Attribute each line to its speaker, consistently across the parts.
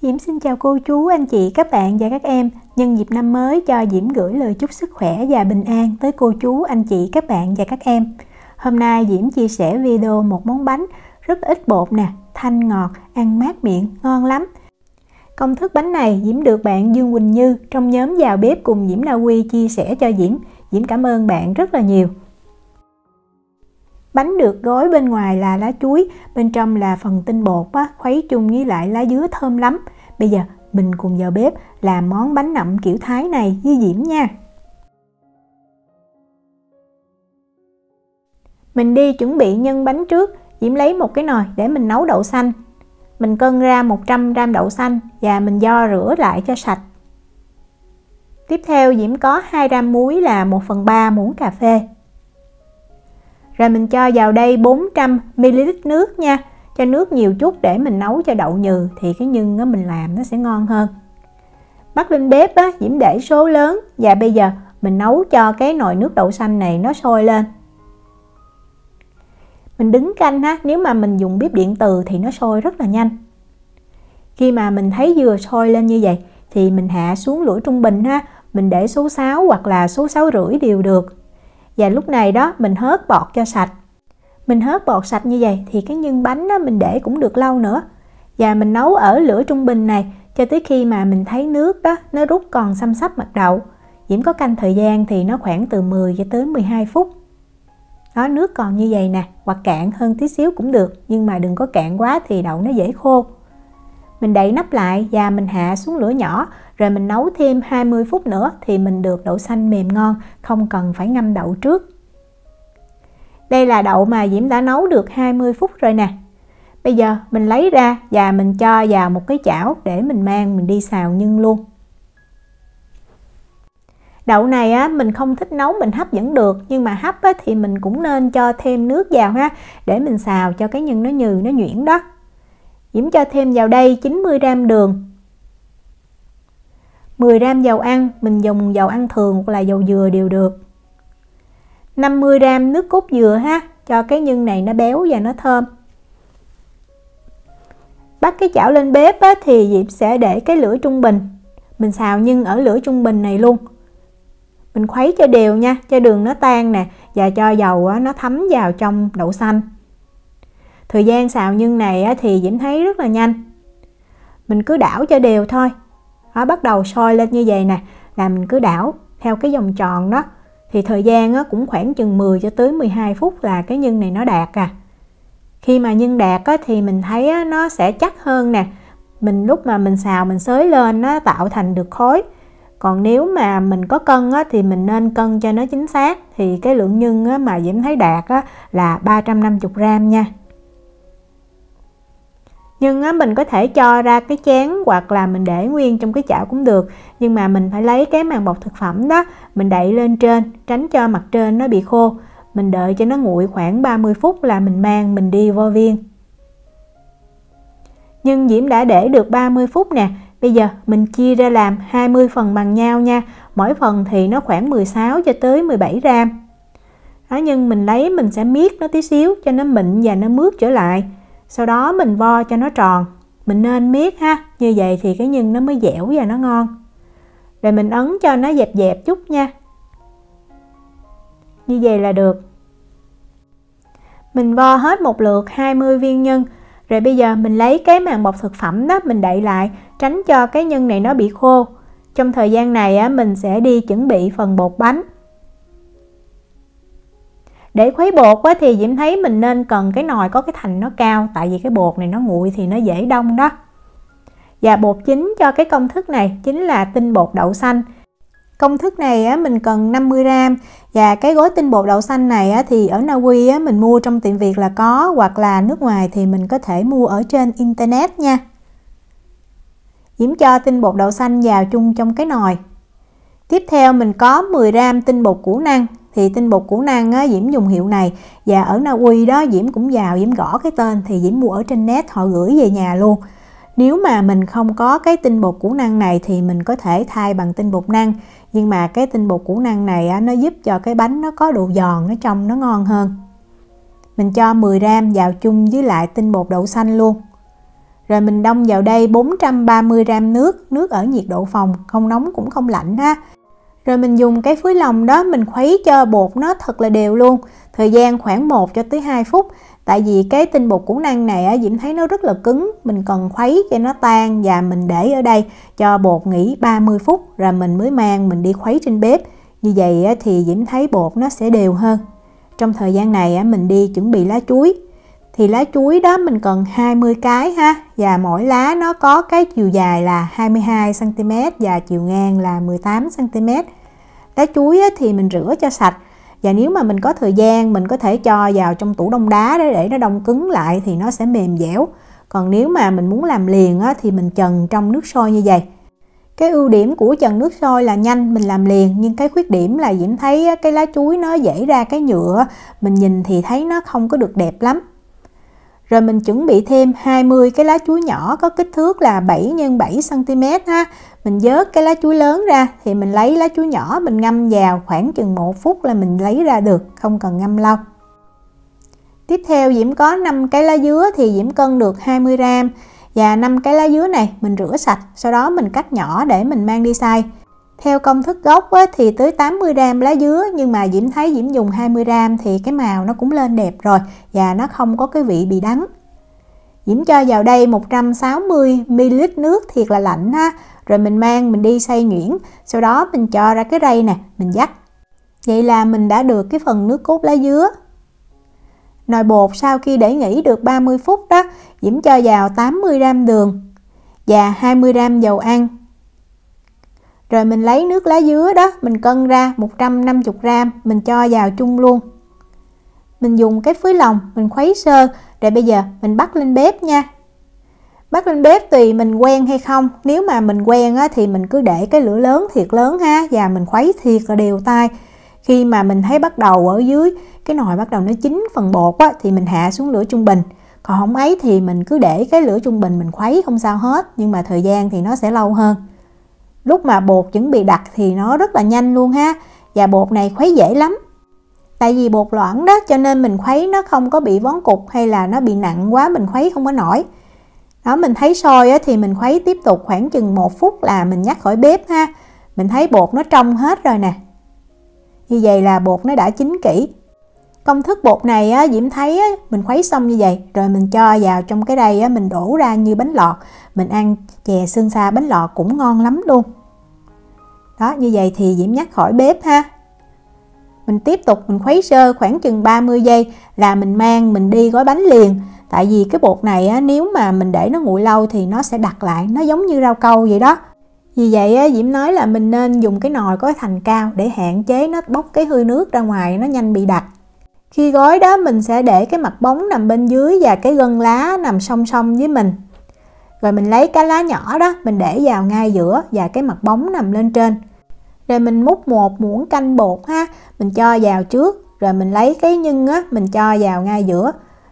Speaker 1: Diễm xin chào cô chú, anh chị, các bạn và các em. Nhân dịp năm mới cho Diễm gửi lời chúc sức khỏe và bình an tới cô chú, anh chị, các bạn và các em. Hôm nay Diễm chia sẻ video một món bánh rất ít bột nè, thanh ngọt, ăn mát miệng, ngon lắm. Công thức bánh này Diễm được bạn Dương Quỳnh Như trong nhóm Vào Bếp cùng Diễm Na Uy chia sẻ cho Diễm. Diễm cảm ơn bạn rất là nhiều. Bánh được gói bên ngoài là lá chuối, bên trong là phần tinh bột khuấy chung với lại lá dứa thơm lắm. Bây giờ mình cùng vào bếp làm món bánh nậm kiểu Thái này với Diễm nha. Mình đi chuẩn bị nhân bánh trước. Diễm lấy một cái nồi để mình nấu đậu xanh. Mình cân ra 100g đậu xanh và mình vo rửa lại cho sạch. Tiếp theo Diễm có 2g muối là 1/3 muỗng cà phê. Rồi mình cho vào đây 400ml nước nha. Cho nước nhiều chút để mình nấu cho đậu nhừ thì cái nhân mình làm nó sẽ ngon hơn. Bắt lên bếp Diễm để số lớn và bây giờ mình nấu cho cái nồi nước đậu xanh này nó sôi lên. Mình đứng canh nếu mà mình dùng bếp điện từ thì nó sôi rất là nhanh. Khi mà mình thấy vừa sôi lên như vậy thì mình hạ xuống lửa trung bình mình để số 6 hoặc là số 6,5 đều được. Và lúc này đó mình hớt bọt cho sạch. Mình hớt bọt sạch như vậy thì cái nhân bánh mình để cũng được lâu nữa. Và mình nấu ở lửa trung bình này cho tới khi mà mình thấy nước nó rút còn xăm xắp mặt đậu. Diễm có canh thời gian thì nó khoảng từ 10 cho tới 12 phút. Đó, nước còn như vậy nè, hoặc cạn hơn tí xíu cũng được, nhưng mà đừng có cạn quá thì đậu nó dễ khô. Mình đậy nắp lại và mình hạ xuống lửa nhỏ, rồi mình nấu thêm 20 phút nữa thì mình được đậu xanh mềm ngon, không cần phải ngâm đậu trước. Đây là đậu mà Diễm đã nấu được 20 phút rồi nè. Bây giờ mình lấy ra và mình cho vào một cái chảo để mình mang mình đi xào nhân luôn. Đậu này mình không thích nấu mình hấp vẫn được, nhưng mà hấp thì mình cũng nên cho thêm nước vào để mình xào cho cái nhân nó nhừ nó nhuyễn đó. Diễm cho thêm vào đây 90g đường, 10g dầu ăn, mình dùng dầu ăn thường hoặc là dầu dừa đều được. 50g nước cốt dừa cho cái nhân này nó béo và nó thơm. Bắt cái chảo lên bếp thì Diễm sẽ để cái lửa trung bình. Mình xào nhân ở lửa trung bình này luôn. Mình khuấy cho đều nha, cho đường nó tan nè và cho dầu nó thấm vào trong đậu xanh. Thời gian xào nhân này thì Diễm thấy rất là nhanh. Mình cứ đảo cho đều thôi. Đó, bắt đầu sôi lên như vậy nè, là mình cứ đảo theo cái vòng tròn đó. Thì thời gian cũng khoảng chừng 10 cho tới 12 phút là cái nhân này nó đạt Khi mà nhân đạt thì mình thấy nó sẽ chắc hơn nè. Lúc mà mình xào mình xới lên nó tạo thành được khối. Còn nếu mà mình có cân thì mình nên cân cho nó chính xác. Thì cái lượng nhân mà Diễm thấy đạt là 350g nha. Nhưng mình có thể cho ra cái chén hoặc là mình để nguyên trong cái chảo cũng được. Nhưng mà mình phải lấy cái màng bọc thực phẩm đó, mình đậy lên trên, tránh cho mặt trên nó bị khô. Mình đợi cho nó nguội khoảng 30 phút là mình mang mình đi vo viên. Nhưng Diễm đã để được 30 phút nè. Bây giờ mình chia ra làm 20 phần bằng nhau nha. Mỗi phần thì nó khoảng 16 cho tới 17g. Đó, nhưng mình lấy mình sẽ miết nó tí xíu cho nó mịn và nó mướt trở lại. Sau đó mình vo cho nó tròn. Mình nên miết như vậy thì cái nhân nó mới dẻo và nó ngon. Rồi mình ấn cho nó dẹp dẹp chút nha. Như vậy là được. Mình vo hết một lượt 20 viên nhân. Rồi bây giờ mình lấy cái màng bọc thực phẩm đó mình đậy lại, tránh cho cái nhân này nó bị khô. Trong thời gian này mình sẽ đi chuẩn bị phần bột bánh. Để khuấy bột thì Diễm thấy mình nên cần cái nồi có cái thành nó cao, tại vì cái bột này nó nguội thì nó dễ đông đó. Và bột chính cho cái công thức này chính là tinh bột đậu xanh. Công thức này mình cần 50g. Và cái gói tinh bột đậu xanh này thì ở Na Uy mình mua trong tiệm Việt là có, hoặc là nước ngoài thì mình có thể mua ở trên internet nha. Diễm cho tinh bột đậu xanh vào chung trong cái nồi. Tiếp theo mình có 10g tinh bột củ năng. Thì tinh bột củ năng Diễm dùng hiệu này. Và ở Na Uy đó Diễm cũng vào Diễm gõ cái tên thì Diễm mua ở trên net, họ gửi về nhà luôn. Nếu mà mình không có cái tinh bột củ năng này thì mình có thể thay bằng tinh bột năng. Nhưng mà cái tinh bột củ năng này nó giúp cho cái bánh nó có độ giòn, nó trông nó ngon hơn. Mình cho 10g vào chung với lại tinh bột đậu xanh luôn. Rồi mình đông vào đây 430g nước ở nhiệt độ phòng, không nóng cũng không lạnh ha. Rồi mình dùng cái phối lòng đó mình khuấy cho bột nó thật là đều luôn. Thời gian khoảng 1 cho tới 2 phút. Tại vì cái tinh bột củ năng này Diễm thấy nó rất là cứng, mình cần khuấy cho nó tan và mình để ở đây cho bột nghỉ 30 phút rồi mình mới mang mình đi khuấy trên bếp. Như vậy thì Diễm thấy bột nó sẽ đều hơn. Trong thời gian này mình đi chuẩn bị lá chuối. Thì lá chuối đó mình cần 20 cái ha, và mỗi lá nó có cái chiều dài là 22 cm và chiều ngang là 18 cm. Lá chuối thì mình rửa cho sạch, và nếu mà mình có thời gian mình có thể cho vào trong tủ đông đá để nó đông cứng lại thì nó sẽ mềm dẻo. Còn nếu mà mình muốn làm liền thì mình chần trong nước sôi như vậy. Cái ưu điểm của chần nước sôi là nhanh mình làm liền, nhưng cái khuyết điểm là Diễm thấy cái lá chuối nó dễ ra cái nhựa, mình nhìn thì thấy nó không có được đẹp lắm. Rồi mình chuẩn bị thêm 20 cái lá chuối nhỏ có kích thước là 7 x 7 cm ha. Mình vớt cái lá chuối lớn ra thì mình lấy lá chuối nhỏ mình ngâm vào khoảng chừng 1 phút là mình lấy ra được, không cần ngâm lâu. Tiếp theo Diễm có 5 cái lá dứa thì Diễm cân được 20g, và 5 cái lá dứa này mình rửa sạch, sau đó mình cắt nhỏ để mình mang đi xay. Theo công thức gốc thì tới 80g lá dứa, nhưng mà Diễm thấy Diễm dùng 20g thì cái màu nó cũng lên đẹp rồi và nó không có cái vị bị đắng. Diễm cho vào đây 160ml nước thiệt là lạnh ha, rồi mình mang mình đi xay nhuyễn, sau đó mình cho ra cái rây nè, mình vắt. Vậy là mình đã được cái phần nước cốt lá dứa. Nồi bột sau khi để nghỉ được 30 phút đó, Diễm cho vào 80g đường và 20g dầu ăn. Rồi mình lấy nước lá dứa đó, mình cân ra 150g, mình cho vào chung luôn. Mình dùng cái phối lòng, mình khuấy sơ, rồi bây giờ mình bắt lên bếp nha. Bắt lên bếp tùy mình quen hay không, nếu mà mình quen thì mình cứ để cái lửa lớn thiệt lớn ha, và mình khuấy thiệt là đều tay. Khi mà mình thấy bắt đầu ở dưới cái nồi bắt đầu nó chín phần bột thì mình hạ xuống lửa trung bình. Còn không ấy thì mình cứ để cái lửa trung bình mình khuấy không sao hết, nhưng mà thời gian thì nó sẽ lâu hơn. Lúc mà bột chuẩn bị đặc thì nó rất là nhanh luôn ha, và bột này khuấy dễ lắm. Tại vì bột loãng đó cho nên mình khuấy nó không có bị vón cục hay là nó bị nặng quá mình khuấy không có nổi. Đó, mình thấy sôi thì mình khuấy tiếp tục khoảng chừng 1 phút là mình nhắc khỏi bếp ha. Mình thấy bột nó trong hết rồi nè. Như vậy là bột nó đã chín kỹ. Công thức bột này Diễm thấy mình khuấy xong như vậy rồi mình cho vào trong cái đây mình đổ ra như bánh lọt. Mình ăn chè sương sa bánh lọt cũng ngon lắm luôn. Đó, như vậy thì Diễm nhắc khỏi bếp ha. Mình tiếp tục mình khuấy sơ khoảng chừng 30 giây là mình mang mình đi gói bánh liền. Tại vì cái bột này nếu mà mình để nó nguội lâu thì nó sẽ đặc lại, nó giống như rau câu vậy đó. Vì vậy Diễm nói là mình nên dùng cái nồi có thành cao để hạn chế nó bốc cái hơi nước ra ngoài, nó nhanh bị đặc. Khi gói đó mình sẽ để cái mặt bóng nằm bên dưới và cái gân lá nằm song song với mình. Rồi mình lấy cái lá nhỏ đó mình để vào ngay giữa và cái mặt bóng nằm lên trên. Rồi mình múc 1 muỗng canh bột ha, mình cho vào trước, rồi mình lấy cái nhân mình cho vào ngay giữa.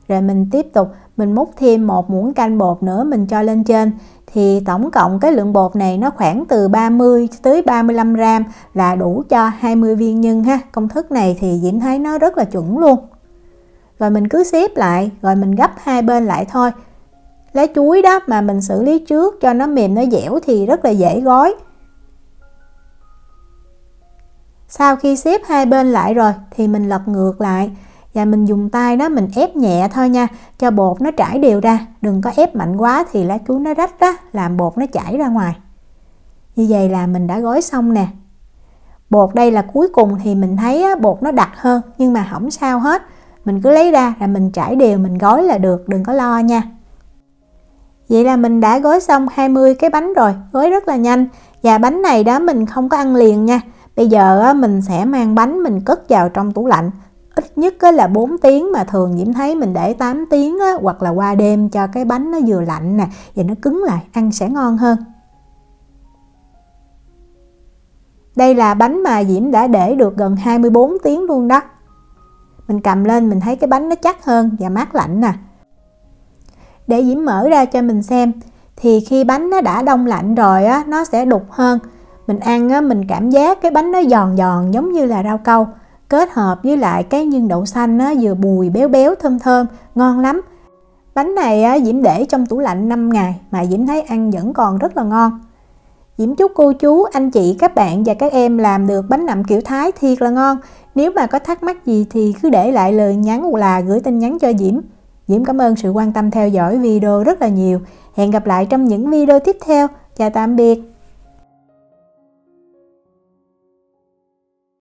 Speaker 1: Rồi mình tiếp tục mình múc thêm 1 muỗng canh bột nữa mình cho lên trên. Thì tổng cộng cái lượng bột này nó khoảng từ 30 tới 35g là đủ cho 20 viên nhân ha. Công thức này thì Diễm thấy nó rất là chuẩn luôn. Rồi mình cứ xếp lại, rồi mình gấp hai bên lại thôi. Lá chuối đó mà mình xử lý trước cho nó mềm nó dẻo thì rất là dễ gói. Sau khi xếp hai bên lại rồi thì mình lật ngược lại và mình dùng tay đó mình ép nhẹ thôi nha, cho bột nó trải đều ra, đừng có ép mạnh quá thì lá chuối nó rách đó, làm bột nó chảy ra ngoài. Như vậy là mình đã gói xong nè. Bột đây là cuối cùng thì mình thấy bột nó đặc hơn, nhưng mà không sao hết, mình cứ lấy ra là mình trải đều mình gói là được, đừng có lo nha. Vậy là mình đã gói xong 20 cái bánh rồi, gói rất là nhanh. Và bánh này đó mình không có ăn liền nha. Bây giờ mình sẽ mang bánh mình cất vào trong tủ lạnh. Ít nhất là 4 tiếng, mà thường Diễm thấy mình để 8 tiếng hoặc là qua đêm cho cái bánh nó vừa lạnh nè và nó cứng lại, ăn sẽ ngon hơn. Đây là bánh mà Diễm đã để được gần 24 tiếng luôn đó. Mình cầm lên mình thấy cái bánh nó chắc hơn và mát lạnh nè. Để Diễm mở ra cho mình xem. Thì khi bánh nó đã đông lạnh rồi nó sẽ đục hơn. Mình ăn mình cảm giác cái bánh nó giòn giòn giống như là rau câu, kết hợp với lại cái nhân đậu xanh vừa bùi béo béo thơm thơm, ngon lắm. Bánh này Diễm để trong tủ lạnh 5 ngày mà Diễm thấy ăn vẫn còn rất là ngon. Diễm chúc cô chú, anh chị, các bạn và các em làm được bánh nậm kiểu Thái thiệt là ngon. Nếu mà có thắc mắc gì thì cứ để lại lời nhắn hoặc là gửi tin nhắn cho Diễm. Diễm cảm ơn sự quan tâm theo dõi video rất là nhiều. Hẹn gặp lại trong những video tiếp theo. Chào tạm biệt.